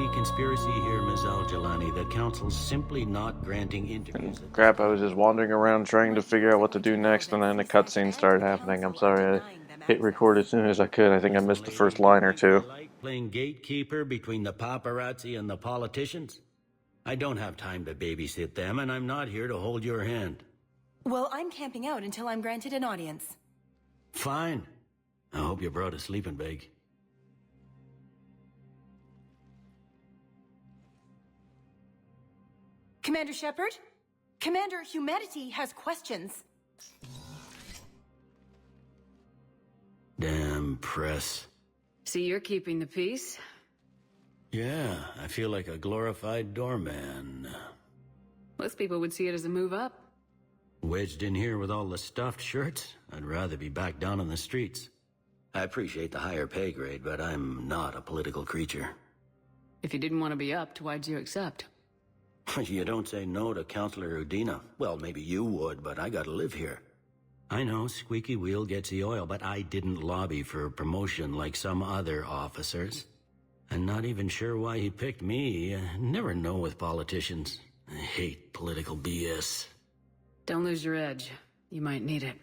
see conspiracy here, Ms. Al-Jalani. The council's simply not granting interviews. Crap, I was just wandering around trying to figure out what to do next, and then the cutscene started happening. I'm sorry, I hit record as soon as I could. I think I missed the first line or two. Like playing gatekeeper between the paparazzi and the politicians? I don't have time to babysit them, and I'm not here to hold your hand. Well, I'm camping out until I'm granted an audience. Fine. I hope you brought a sleeping bag. Commander Shepard? Commander Humanity has questions. Damn press. See, you're keeping the peace? Yeah, I feel like a glorified doorman. Most people would see it as a move up. Wedged in here with all the stuffed shirts, I'd rather be back down on the streets. I appreciate the higher pay grade, but I'm not a political creature. If you didn't want to be upped, why'd you accept? You don't say no to Counselor Udina. Well, maybe you would, but I gotta live here. I know, squeaky wheel gets the oil, but I didn't lobby for promotion like some other officers. I'm not even sure why he picked me. Never know with politicians. I hate political BS. Don't lose your edge. You might need it.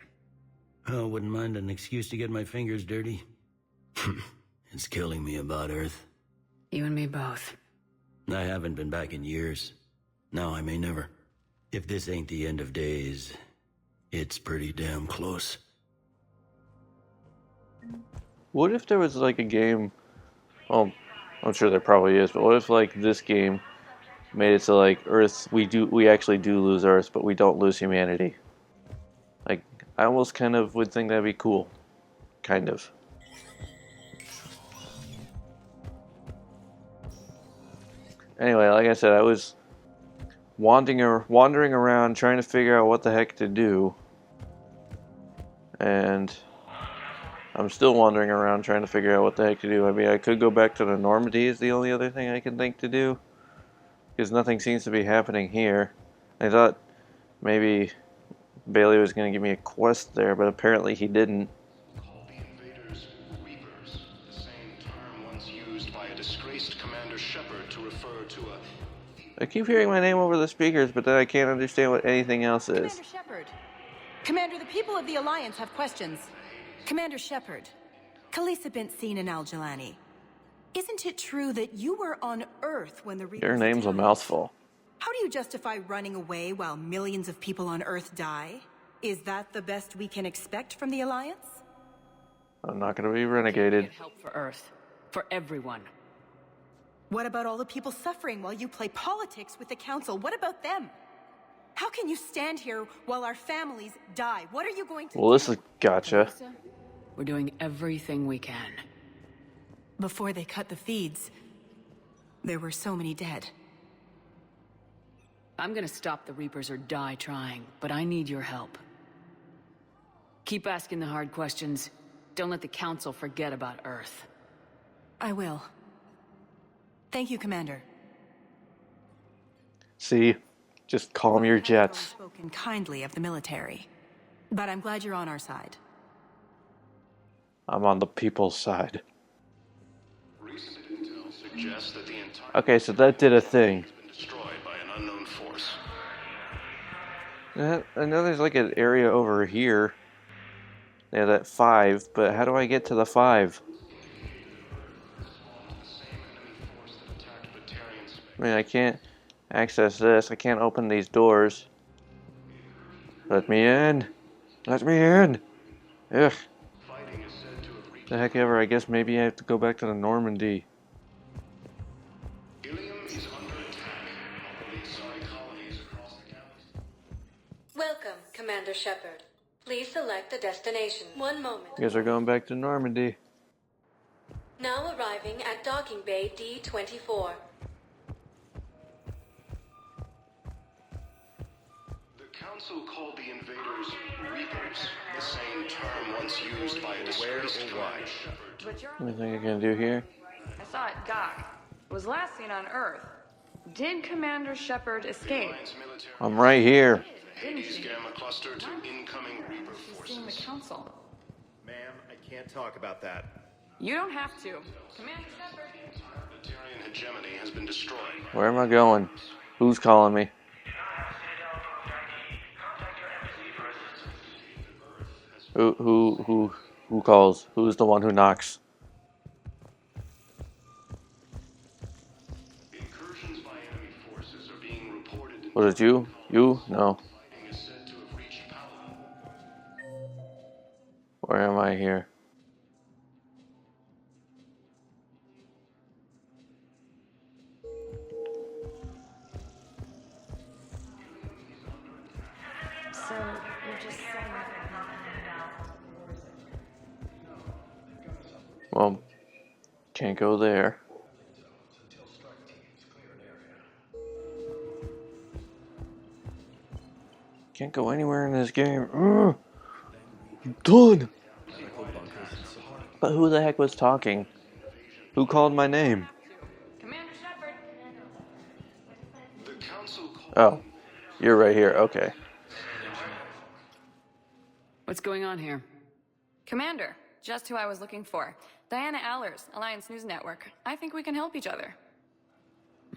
Oh, wouldn't mind an excuse to get my fingers dirty. It's killing me about Earth. You and me both. I haven't been back in years. Now I may never. If this ain't the end of days, it's pretty damn close. What if there was like a game, well, I'm sure there probably is, but what if like this game made it so like Earth, we actually do lose Earth, but we don't lose humanity? Like, I almost kind of would think that'd be cool. Kind of. Anyway, like I said, I was wandering around trying to figure out what the heck to do. And I'm still wandering around trying to figure out what the heck to do. I mean, I could go back to the Normandy is the only other thing I can think to do. Because nothing seems to be happening here. I thought maybe Bailey was going to give me a quest there, but apparently he didn't. Call the invaders Reapers, the same term once used by a disgraced Commander Shepard to refer to a... I keep hearing my name over the speakers, but then I can't understand what anything else is. Commander Shepard. Commander, the people of the Alliance have questions. Commander Shepard. Khalisah bint Sin and Al-Jalani. Isn't it true that you were on Earth when the Reapers Your name's a attacked? mouthful. How do you justify running away while millions of people on Earth die? Is that the best we can expect from the Alliance? I'm not going to be renegated. Get help for Earth. For everyone. What about all the people suffering while you play politics with the Council? What about them? How can you stand here while our families die? What are you going to do? Well, this is gotcha. We're doing everything we can. Before they cut the feeds, there were so many dead. I'm gonna stop the Reapers or die trying, but I need your help. Keep asking the hard questions. Don't let the Council forget about Earth. I will. Thank you, Commander. See? Just calm your jets. Spoken kindly of the military, but I'm glad you're on our side. I'm on the people's side. Recent intel suggests that the entire... Okay, so that did a thing. ...has been destroyed by an unknown force. I know there's like an area over here. Yeah, that 5, but how do I get to the 5? I mean, I can't access this. I can't open these doors. Let me in. Let me in. Ugh. Fighting is said to have reached... The heck ever. I guess maybe I have to go back to the Normandy. Ilium is under attack. All the Asari colonies across the galaxy. Welcome, Commander Shepard. Please select a destination. One moment. You guys are going back to Normandy. Now arriving at Docking Bay D-24. The Council called the invaders Reapers, the same term once used by a disgraced Commander Shepard. But you're Anything I can do here? I saw it die. It was last seen on Earth. Did Commander Shepard escape? Alliance military I'm right here. Didn't Hades she? Gamma cluster to incoming Reaper She's seeing the forces. council. Ma'am, I can't talk about that. You don't have to. Commander Shepard. Planetarian hegemony has been destroyed. Where am I going? Who's calling me? Who calls? Who's the one who knocks? Incursions by enemy forces are being reported. Was it you? You? No. Is said to have reached Paladin. Where am I here? So, you're just saying Well, can't go there. Can't go anywhere in this game. Ugh. I'm done. But who the heck was talking? Who called my name? Commander Shepard. The council called. Oh, you're right here. Okay. What's going on here? Commander, just who I was looking for. Diana Allers, Alliance News Network. I think we can help each other.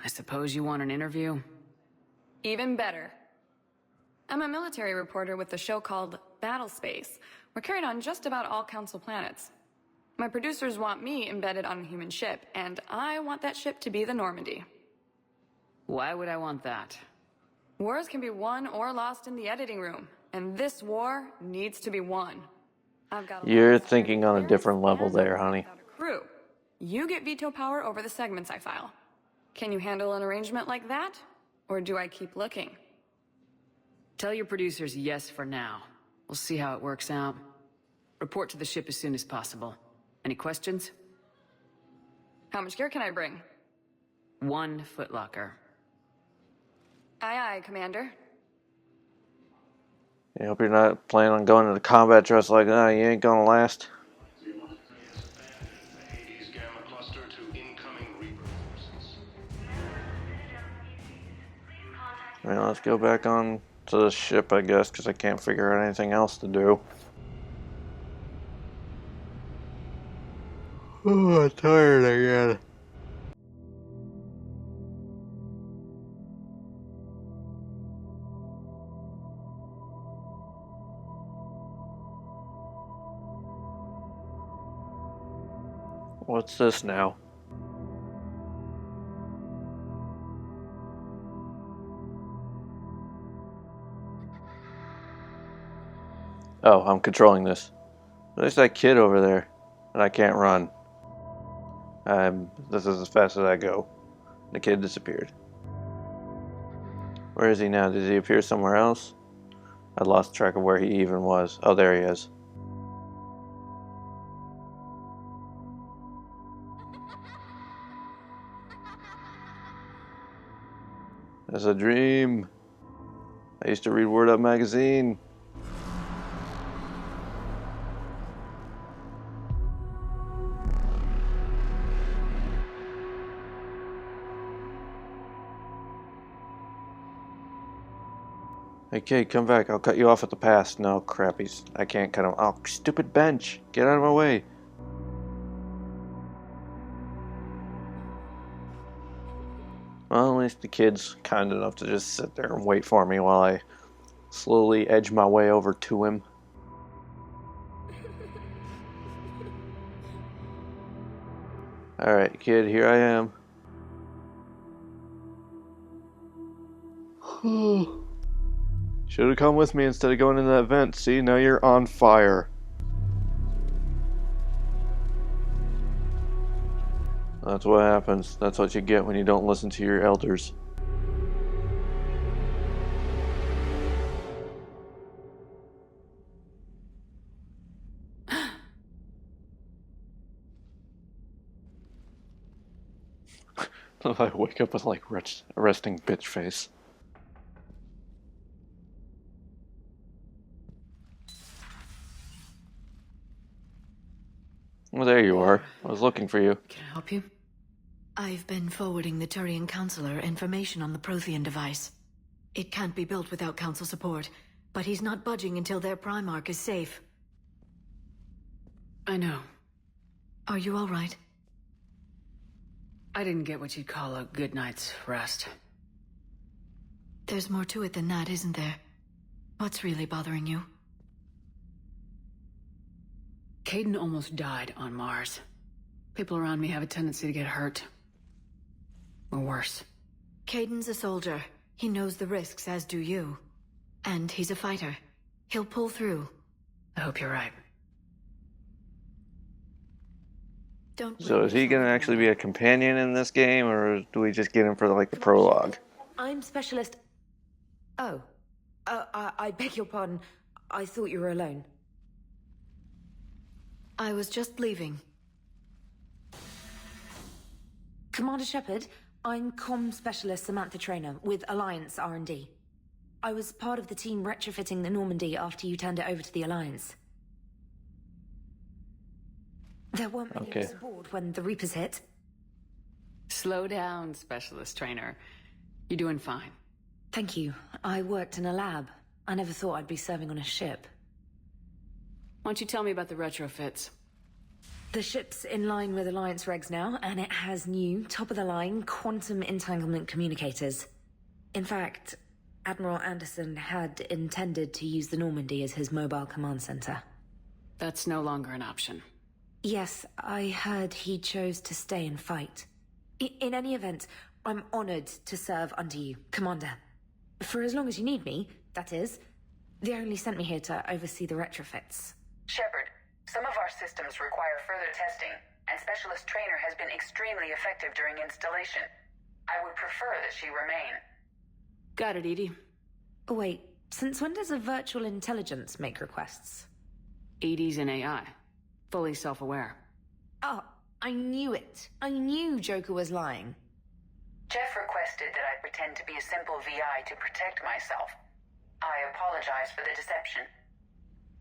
I suppose you want an interview? Even better. I'm a military reporter with the show called Battle Space. We're carried on just about all Council planets. My producers want me embedded on a human ship, and I want that ship to be the Normandy. Why would I want that? Wars can be won or lost in the editing room, and this war needs to be won. I've got a You're lot of thinking on a experience different level and there, honey. without a crew. You get veto power over the segments I file. Can you handle an arrangement like that? Or do I keep looking? Tell your producers yes for now. We'll see how it works out. Report to the ship as soon as possible. Any questions? How much gear can I bring? 1 footlocker. Aye, aye, Commander. I hope you're not planning on going into combat dress like that. You ain't gonna last. Hades Gamma Cluster to incoming Reaper forces. Well, let's go back on to the ship, I guess, because I can't figure out anything else to do. Oh, I'm tired again. What's this now? Oh, I'm controlling this. There's that kid over there, and I can't run. This is as fast as I go. The kid disappeared. Where is he now? Did he appear somewhere else? I lost track of where he even was. Oh, there he is. It's a dream. I used to read Word Up magazine. Hey kid, come back. I'll cut you off at the pass. No, crappies. I can't cut him. Oh, stupid bench. Get out of my way. Well, at least the kid's kind enough to just sit there and wait for me while I slowly edge my way over to him. Alright, kid, here I am. Should have come with me instead of going in that vent. See, now you're on fire. That's what happens. That's what you get when you don't listen to your elders. I wake up with like resting bitch face. Well, there you are. I was looking for you. Can I help you? I've been forwarding the Turian Counselor information on the Prothean device. It can't be built without Council support, but he's not budging until their Primarch is safe. I know. Are you all right? I didn't get what you'd call a good night's rest. There's more to it than that, isn't there? What's really bothering you? Kaidan almost died on Mars. People around me have a tendency to get hurt. Or worse. Kaidan's a soldier. He knows the risks, as do you. And he's a fighter. He'll pull through. I hope you're right. Don't. So is he going to actually be a companion in this game, or do we just get him for like the prologue? I'm Specialist... Oh. I beg your pardon. I thought you were alone. I was just leaving. Commander Shepard, I'm Comm Specialist Samantha Traynor with Alliance R&D. I was part of the team retrofitting the Normandy after you turned it over to the Alliance. There weren't many of us aboard when the Reapers hit. Slow down, Specialist Trainer. You're doing fine. Thank you. I worked in a lab. I never thought I'd be serving on a ship. Why don't you tell me about the retrofits? The ship's in line with Alliance regs now, and it has new, top-of-the-line quantum entanglement communicators. In fact, Admiral Anderson had intended to use the Normandy as his mobile command center. That's no longer an option. Yes, I heard he chose to stay and fight. In any event, I'm honored to serve under you, Commander. For as long as you need me, that is. They only sent me here to oversee the retrofits. Shepard, some of our systems require further testing, and Specialist Trainer has been extremely effective during installation. I would prefer that she remain. Got it, EDI. Wait, since when does a virtual intelligence make requests? EDI's an AI. Fully self-aware. Oh, I knew it. I knew Joker was lying. Jeff requested that I pretend to be a simple VI to protect myself. I apologize for the deception.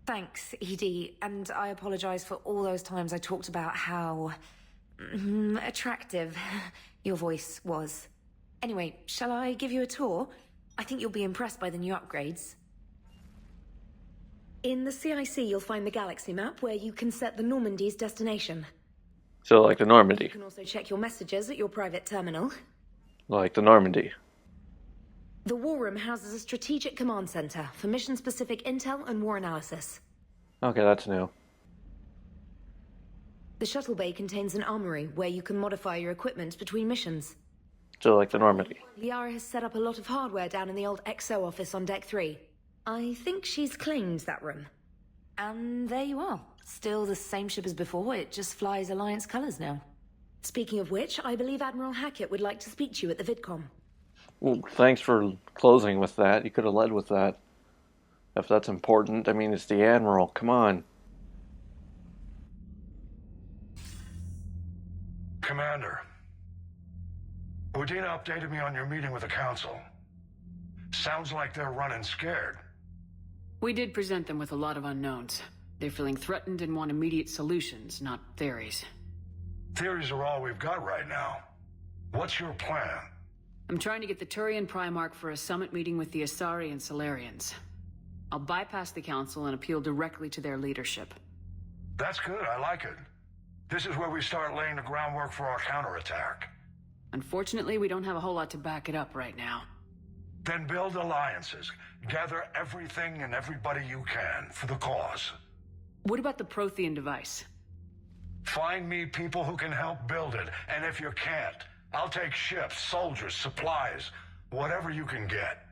Thanks, EDI, and I apologize for all those times I talked about how... attractive your voice was. Anyway, shall I give you a tour? I think you'll be impressed by the new upgrades. In the CIC, you'll find the galaxy map where you can set the Normandy's destination. So like the Normandy. You can also check your messages at your private terminal. Like the Normandy. The War Room houses a strategic command center for mission-specific intel and war analysis. Okay, that's new. The shuttle bay contains an armory where you can modify your equipment between missions. So like the Normandy. Liara has set up a lot of hardware down in the old XO office on Deck 3. I think she's claimed that room. And there you are. Still the same ship as before, it just flies Alliance colors now. Speaking of which, I believe Admiral Hackett would like to speak to you at the VidCom. Well, thanks for closing with that. You could have led with that. If that's important. I mean, it's the Admiral. Come on. Commander, Udina updated me on your meeting with the Council. Sounds like they're running scared. We did present them with a lot of unknowns. They're feeling threatened and want immediate solutions, not theories. Theories are all we've got right now. What's your plan? I'm trying to get the Turian Primarch for a summit meeting with the Asari and Solarians. I'll bypass the Council and appeal directly to their leadership. That's good, I like it. This is where we start laying the groundwork for our counterattack. Unfortunately, we don't have a whole lot to back it up right now. Then build alliances. Gather everything and everybody you can for the cause. What about the Prothean device? Find me people who can help build it, and if you can't, I'll take ships, soldiers, supplies, whatever you can get.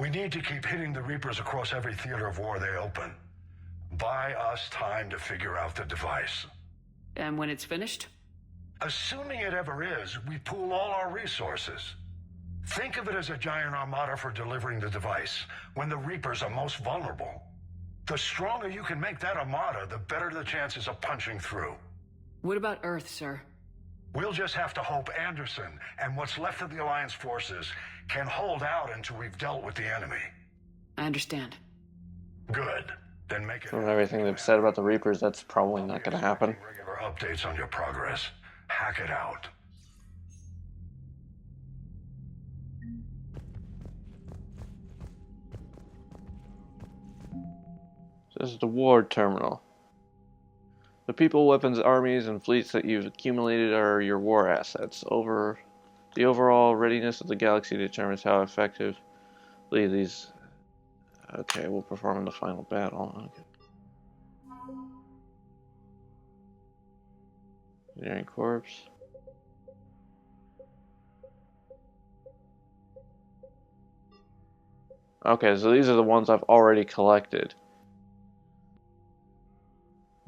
We need to keep hitting the Reapers across every theater of war they open. Buy us time to figure out the device. And when it's finished? Assuming it ever is, we pool all our resources. Think of it as a giant armada for delivering the device, when the Reapers are most vulnerable. The stronger you can make that armada, the better the chances of punching through. What about Earth, sir? We'll just have to hope Anderson and what's left of the Alliance forces can hold out until we've dealt with the enemy. I understand. Good. Then make it... From everything they've said about the Reapers, that's probably not going to happen. Regular updates on your progress. Hack it out. This is the Ward Terminal. The people, weapons, armies, and fleets that you've accumulated are your war assets. The overall readiness of the galaxy determines how effectively these... Okay, we'll perform in the final battle. Okay. Engineering Corps. Okay, so these are the ones I've already collected.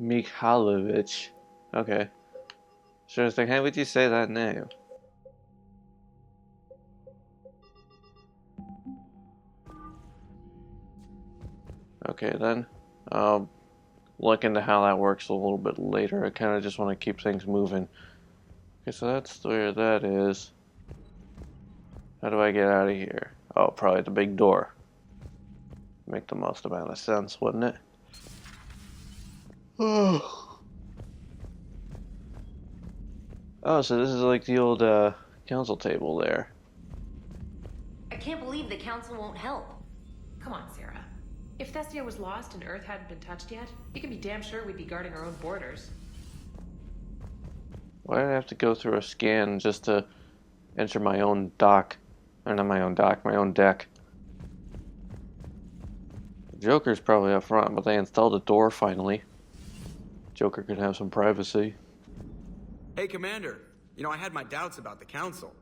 Mikhailovich. Okay. Sure thing. How would you say that name? Okay, then. I'll look into how that works a little bit later. I kind of just want to keep things moving. Okay, so that's where that is. How do I get out of here? Oh, probably the big door. Make the most amount of sense, wouldn't it? Oh, so this is like the old council table there. I can't believe the council won't help. Come on, Sarah. If Thestia was lost and Earth hadn't been touched yet, you can be damn sure we'd be guarding our own borders. Why did I have to go through a scan just to enter my own dock? Or not my own dock, my own deck. The Joker's probably up front, but they installed a door finally. Joker could have some privacy. Hey, Commander. You know, I had my doubts about the Council.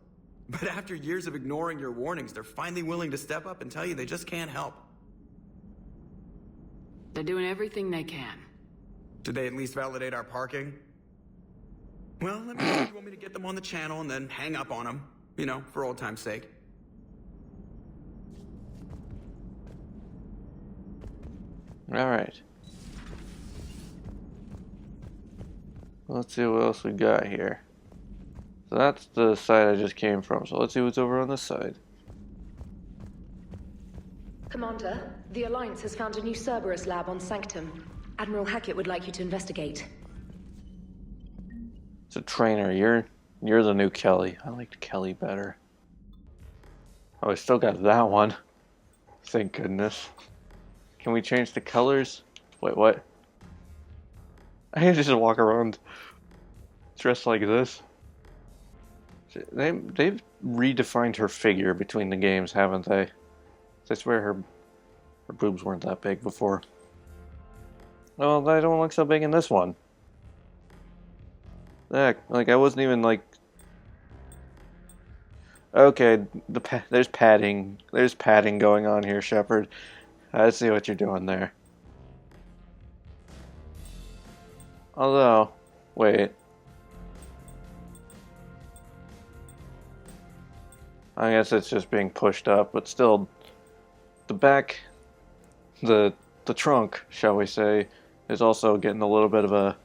But after years of ignoring your warnings, they're finally willing to step up and tell you they just can't help. They're doing everything they can. Did they at least validate our parking? Well, let me know if you want me to get them on the channel and then hang up on them. You know, for old time's sake. Alright. Let's see what else we got here. So that's the side I just came from, so let's see what's over on this side. Commander, the Alliance has found a new Cerberus lab on Sanctum. Admiral Hackett would like you to investigate. It's a trainer. You're the new Kelly. I liked Kelly better. Oh, I still got that one. Thank goodness. Can we change the colors? Wait, what? I can just walk around dressed like this. They've redefined her figure between the games, haven't they? I swear her boobs weren't that big before. Well, they don't look so big in this one. Like I wasn't even like... Okay, there's padding. There's padding going on here, Shepard. I see what you're doing there. Although, wait. I guess it's just being pushed up, but still, the back, the trunk, shall we say, is also getting a little bit of a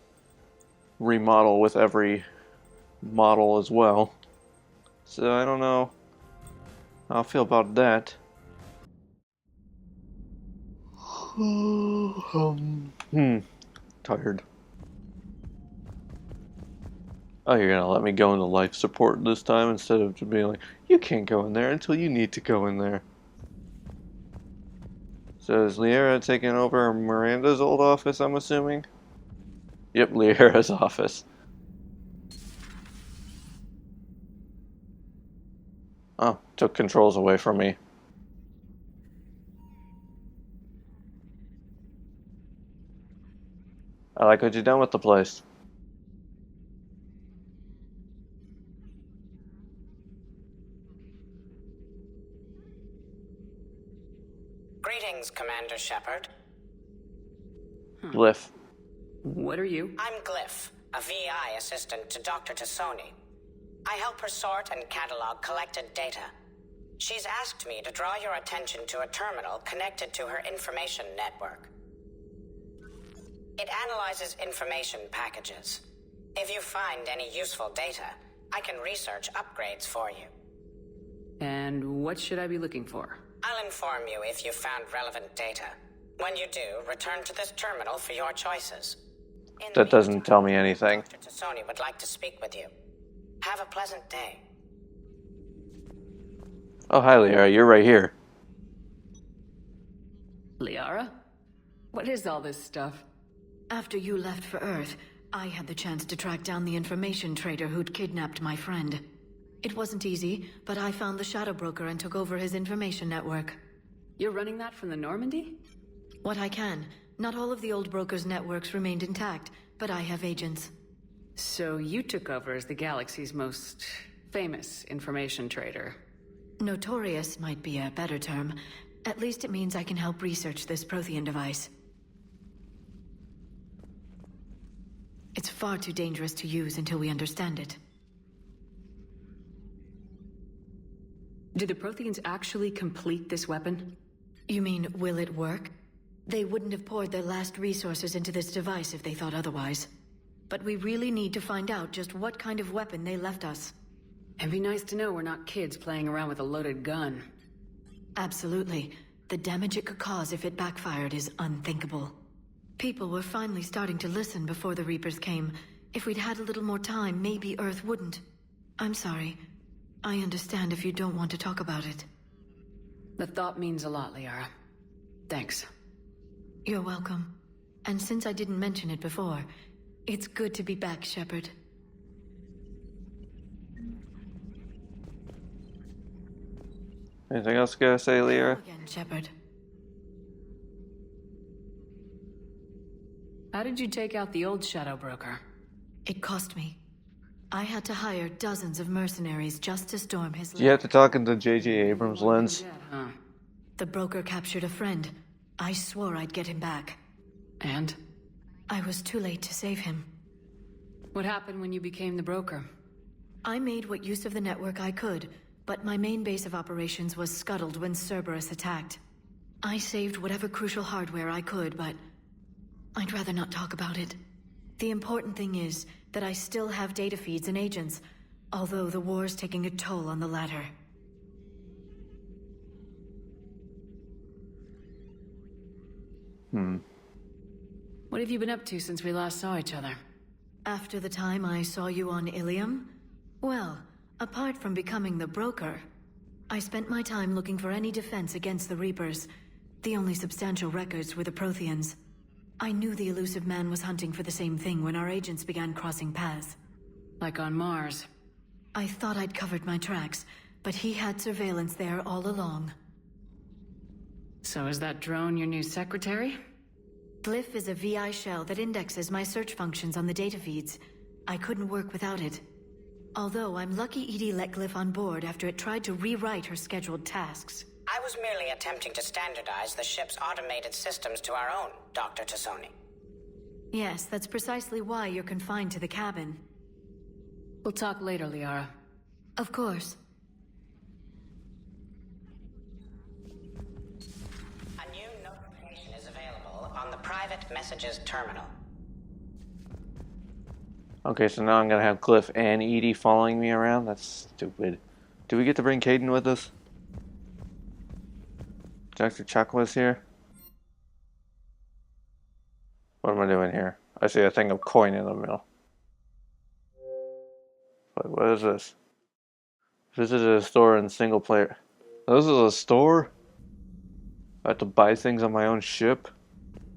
remodel with every model as well. So I don't know how I feel about that. Tired. Oh, you're gonna let me go into life support this time instead of just being like, you can't go in there until you need to go in there. So is Liara taking over Miranda's old office, I'm assuming? Yep, Liara's office. Oh, took controls away from me. I like what you've done with the place. Greetings, Commander Shepard. Glyph. What are you? I'm Glyph, a VI assistant to Dr. Tassoni. I help her sort and catalog collected data. She's asked me to draw your attention to a terminal connected to her information network. It analyzes information packages. If you find any useful data, I can research upgrades for you. And what should I be looking for? I'll inform you if you've found relevant data. When you do, return to this terminal for your choices. That doesn't tell me anything. Dr. Tassoni would like to speak with you. Have a pleasant day. Oh, hi, Liara. You're right here. Liara? What is all this stuff? After you left for Earth, I had the chance to track down the information trader who'd kidnapped my friend. It wasn't easy, but I found the Shadow Broker and took over his information network. You're running that from the Normandy? What I can. Not all of the old broker's networks remained intact, but I have agents. So you took over as the galaxy's most famous information trader. Notorious might be a better term. At least it means I can help research this Prothean device. It's far too dangerous to use until we understand it. Do the Protheans actually complete this weapon? You mean, will it work? They wouldn't have poured their last resources into this device if they thought otherwise. But we really need to find out just what kind of weapon they left us. It'd be nice to know we're not kids playing around with a loaded gun. Absolutely. The damage it could cause if it backfired is unthinkable. People were finally starting to listen before the Reapers came. If we'd had a little more time, maybe Earth wouldn't. I'm sorry. I understand if you don't want to talk about it. The thought means a lot, Liara. Thanks. You're welcome. And since I didn't mention it before, it's good to be back, Shepard. Anything else you gotta say, Liara? Again, Shepard. How did you take out the old Shadow Broker? It cost me. I had to hire dozens of mercenaries just to storm his You have to talk into J.J. Abrams' lens. The broker captured a friend. I swore I'd get him back. And? I was too late to save him. What happened when you became the broker? I made what use of the network I could, but my main base of operations was scuttled when Cerberus attacked. I saved whatever crucial hardware I could, but I'd rather not talk about it. The important thing is that I still have data feeds and agents, although the war's taking a toll on the latter. What have you been up to since we last saw each other? After the time I saw you on Ilium? Well, apart from becoming the broker, I spent my time looking for any defense against the Reapers. The only substantial records were the Protheans. I knew the elusive man was hunting for the same thing when our agents began crossing paths. Like on Mars. I thought I'd covered my tracks, but he had surveillance there all along. So is that drone your new secretary? Glyph is a VI shell that indexes my search functions on the data feeds. I couldn't work without it. Although I'm lucky EDI let Glyph on board after it tried to rewrite her scheduled tasks. I was merely attempting to standardize the ship's automated systems to our own, Dr. Tassoni. Yes, that's precisely why you're confined to the cabin. We'll talk later, Liara. Of course. A new notification is available on the private messages terminal. Okay, so now I'm gonna have Glyph and Edie following me around? That's stupid. Do we get to bring Kaidan with us? Dr. Chakwa's here? What am I doing here? I see a thing of coin in the middle. Wait, what is this? Visited a store in single player. This is a store? I have to buy things on my own ship?